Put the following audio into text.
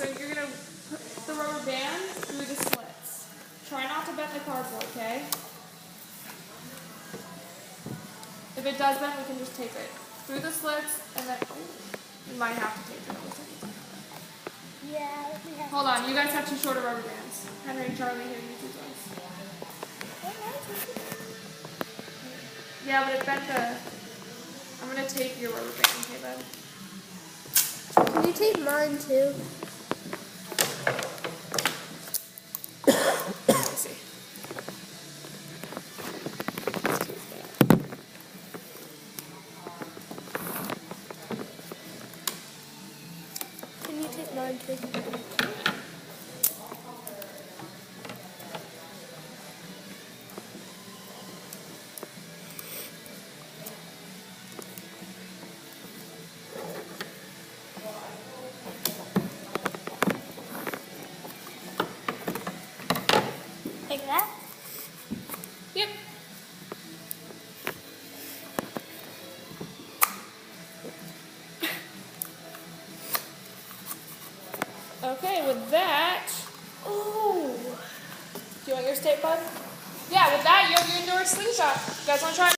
So you're going to put the rubber band through the slits. Try not to bend the cardboard, okay? If it does bend, we can just tape it through the slits, and then you might have to tape it. Yeah. Hold on, you guys have two shorter rubber bands. Henry and Charlie, here, you two guys. Yeah, but it bent the... I'm going to tape your rubber band, okay, bud? Can you tape mine too? Let me see. Can you tape mine too? Like that? Yep. Okay, with that... Oh! Do you want your tape, bud? Yeah, with that, you have your indoor slingshot. You guys want to try?